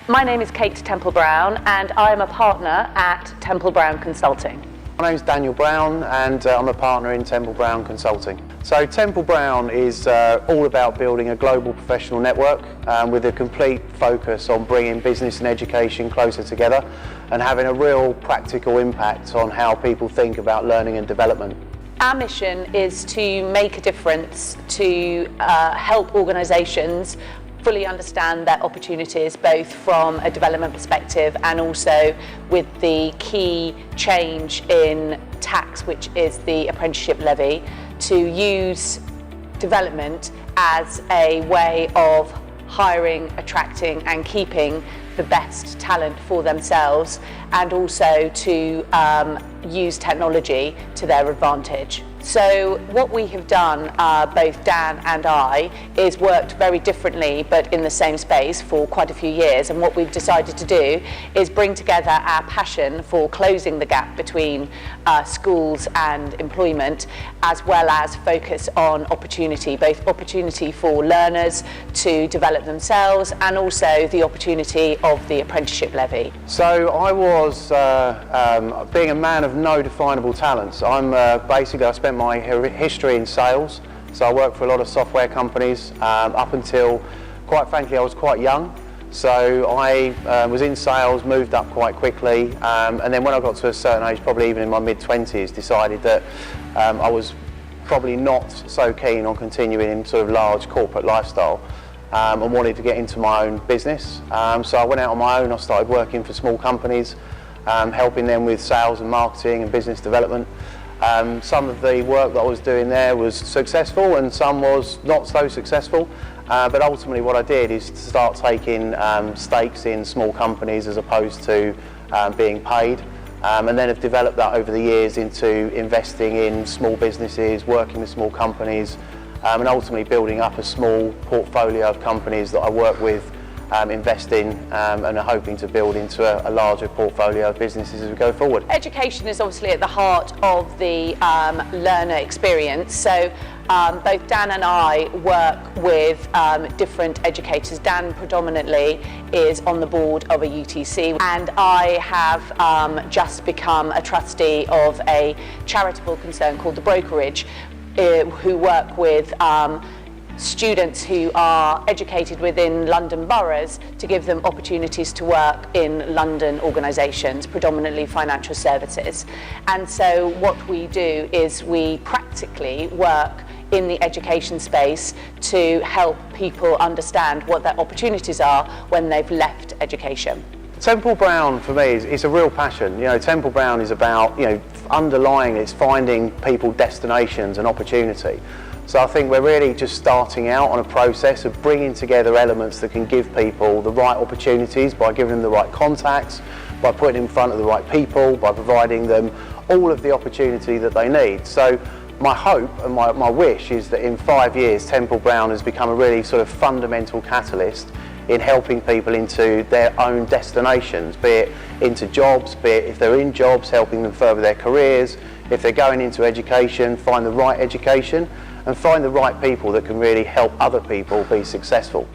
My name is Kate Temple-Brown and I am a partner at Temple-Brown Consulting. My name is Daniel Brown and I'm a partner in Temple-Brown Consulting. So Temple-Brown is all about building a global professional network with a complete focus on bringing business and education closer together and having a real practical impact on how people think about learning and development. Our mission is to make a difference, to help organisations fully understand their opportunities, both from a development perspective and also with the key change in tax, which is the apprenticeship levy, to use development as a way of hiring, attracting and keeping the best talent for themselves, and also to use technology to their advantage. So what we have done, both Dan and I, is worked very differently but in the same space for quite a few years, and what we've decided to do is bring together our passion for closing the gap between schools and employment, as well as focus on opportunity, both opportunity for learners to develop themselves and also the opportunity of the apprenticeship levy. So I was, being a man of no definable talents, basically I spent my history in sales, so I worked for a lot of software companies up until, quite frankly, I was quite young. So I was in sales, moved up quite quickly, and then when I got to a certain age, probably even in my mid-20s, decided that I was probably not so keen on continuing in sort of large corporate lifestyle and wanted to get into my own business. So I went out on my own, I started working for small companies, helping them with sales and marketing and business development. Some of the work that I was doing there was successful and some was not so successful, but ultimately what I did is to start taking stakes in small companies as opposed to being paid, and then have developed that over the years into investing in small businesses, working with small companies, and ultimately building up a small portfolio of companies that I work with, invest in, and are hoping to build into a larger portfolio of businesses as we go forward. Education is obviously at the heart of the learner experience, so both Dan and I work with different educators. Dan predominantly is on the board of a UTC, and I have just become a trustee of a charitable concern called the Brokerage, who work with students who are educated within London boroughs to give them opportunities to work in London organisations, predominantly financial services. And so what we do is we practically work in the education space to help people understand what their opportunities are when they've left education. Temple-Brown for me is a real passion. You know, Temple-Brown is about, underlying it's finding people destinations and opportunity. So I think we're really just starting out on a process of bringing together elements that can give people the right opportunities by giving them the right contacts, by putting them in front of the right people, by providing them all of the opportunity that they need. So my hope and my wish is that in 5 years Temple-Brown has become a really sort of fundamental catalyst in helping people into their own destinations, be it into jobs, be it if they're in jobs, helping them further their careers, if they're going into education, find the right education and find the right people that can really help other people be successful.